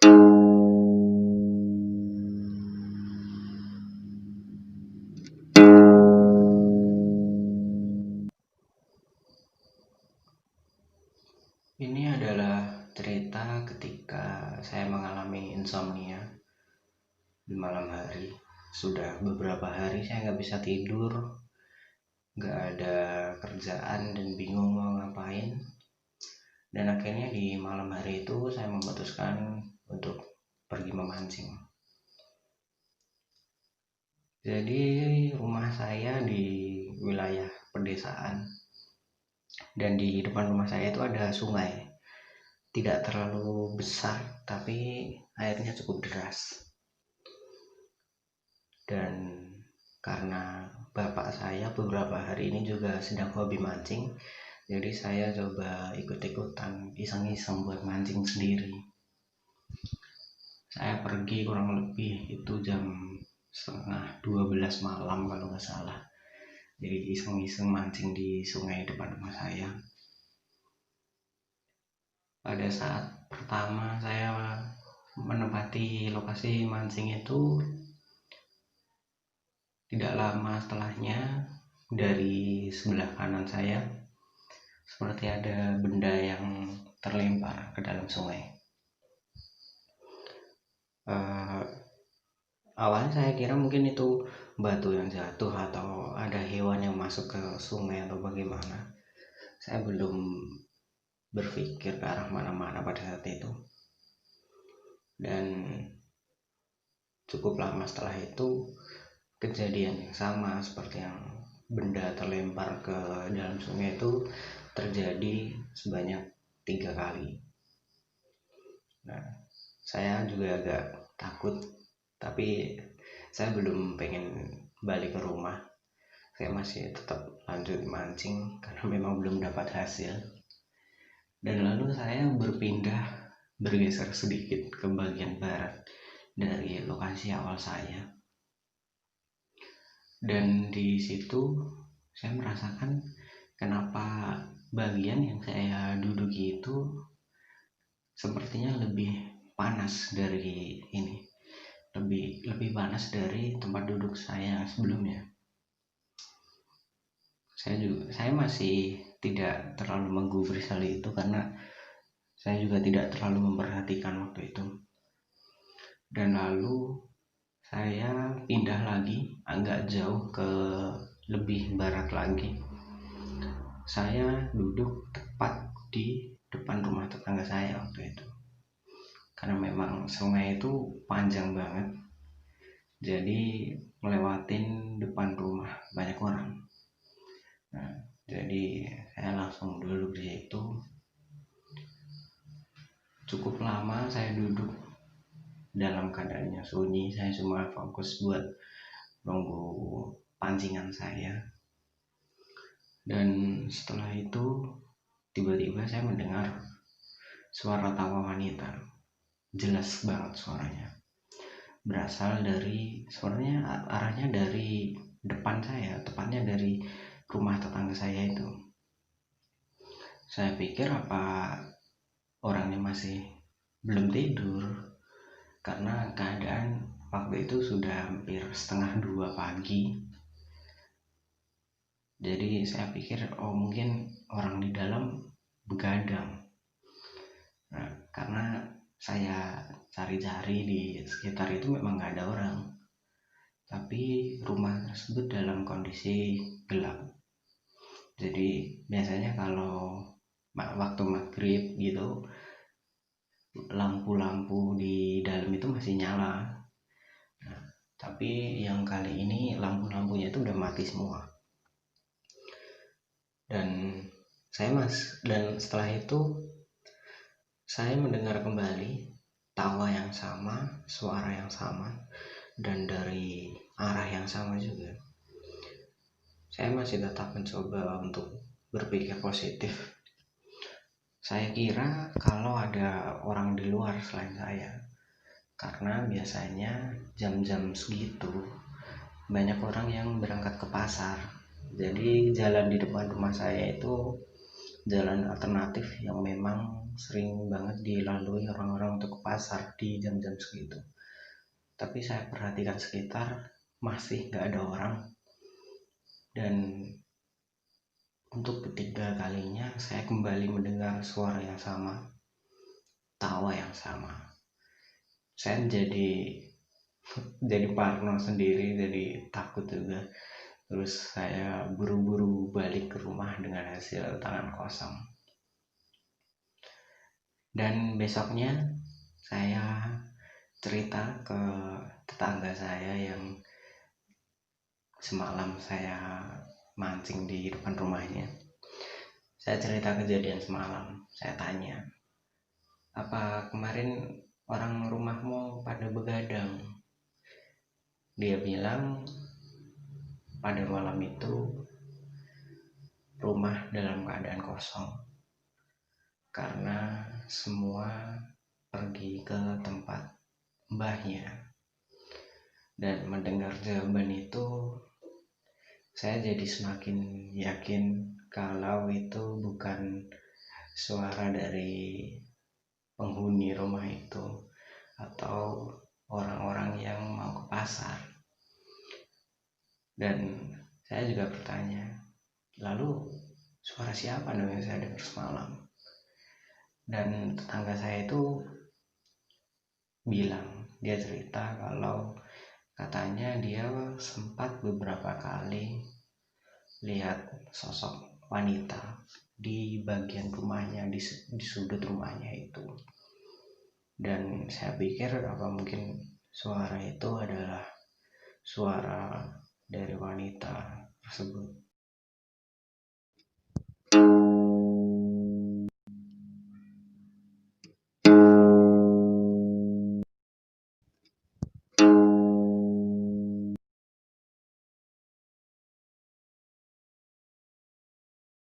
Ini adalah cerita ketika saya mengalami insomnia di malam hari. Sudah beberapa hari saya nggak bisa tidur, nggak ada kerjaan dan bingung mau ngapain. Dan akhirnya di malam hari itu saya memutuskan untuk pergi memancing. Jadi rumah saya di wilayah pedesaan, dan di depan rumah saya itu ada sungai. Tidak terlalu besar, tapi airnya cukup deras. Dan karena bapak saya beberapa hari ini juga sedang hobi mancing, jadi saya coba ikut-ikutan iseng-iseng buat mancing sendiri. Saya pergi kurang lebih itu jam setengah 12 malam kalau nggak salah. Jadi iseng-iseng mancing di sungai depan rumah saya. Pada saat pertama saya menempati lokasi mancing itu, tidak lama setelahnya dari sebelah kanan saya seperti ada benda yang terlempar ke dalam sungai. Awalnya saya kira mungkin itu batu yang jatuh atau ada hewan yang masuk ke sungai atau bagaimana. Saya belum berpikir ke arah mana-mana pada saat itu. Dan cukup lama setelah itu kejadian yang sama seperti yang benda terlempar ke dalam sungai itu terjadi sebanyak 3 kali. Nah, saya juga agak takut, tapi saya belum pengen balik ke rumah. Saya masih tetap lanjut mancing karena memang belum dapat hasil. Dan lalu saya bergeser sedikit ke bagian barat dari lokasi awal saya. Dan di situ saya merasakan kenapa bagian yang saya duduki itu sepertinya lebih panas dari ini, lebih panas dari tempat duduk saya sebelumnya. Saya masih tidak terlalu menggubris hal itu karena saya juga tidak terlalu memperhatikan waktu itu. Dan lalu saya pindah lagi agak jauh ke lebih barat lagi. Saya duduk tepat di depan rumah tetangga saya waktu itu. Karena memang sungai itu panjang banget, jadi melewatin depan rumah banyak orang. Nah, jadi saya langsung duduk di situ. Cukup lama saya duduk dalam keadaannya sunyi. Saya cuma fokus buat nunggu pancingan saya. Dan setelah itu tiba-tiba saya mendengar suara tawa wanita. Jelas banget suaranya. Berasal dari, suaranya arahnya dari depan saya, tepatnya dari rumah tetangga saya itu. Saya pikir apa orangnya masih belum tidur, karena keadaan waktu itu sudah hampir 1:30 pagi. Jadi saya pikir mungkin orang di dalam begadang. Nah, karena saya cari-cari di sekitar itu memang gak ada orang, tapi rumah tersebut dalam kondisi gelap. Jadi biasanya kalau waktu maghrib gitu, lampu-lampu di dalam itu masih nyala. Nah, tapi yang kali ini lampu-lampunya itu udah mati semua. Dan setelah itu saya mendengar kembali tawa yang sama, suara yang sama, dan dari arah yang sama juga. Saya masih tetap mencoba untuk berpikir positif. Saya kira kalau ada orang di luar selain saya, karena biasanya jam-jam segitu banyak orang yang berangkat ke pasar. Jadi jalan di depan rumah saya itu jalan alternatif yang memang sering banget dilalui orang-orang untuk ke pasar di jam-jam segitu. Tapi saya perhatikan sekitar, masih nggak ada orang. Dan untuk ketiga kalinya saya kembali mendengar suara yang sama, tawa yang sama. Saya jadi parno sendiri, jadi takut juga. Terus saya buru-buru balik ke rumah dengan hasil tangan kosong. Dan besoknya saya cerita ke tetangga saya yang semalam saya mancing di depan rumahnya. Saya cerita kejadian semalam. Saya tanya, apa kemarin orang rumahmu pada begadang? Dia bilang pada malam itu rumah dalam keadaan kosong karena semua pergi ke tempat mbahnya. Dan mendengar jawaban itu, saya jadi semakin yakin kalau itu bukan suara dari penghuni rumah itu atau orang-orang yang mau ke pasar. Dan saya juga bertanya, lalu suara siapa dong yang saya dengar semalam? Dan tetangga saya itu bilang, dia cerita kalau katanya dia sempat beberapa kali lihat sosok wanita di bagian rumahnya, di sudut rumahnya itu. Dan saya pikir apa mungkin suara itu adalah suara dari wanita tersebut.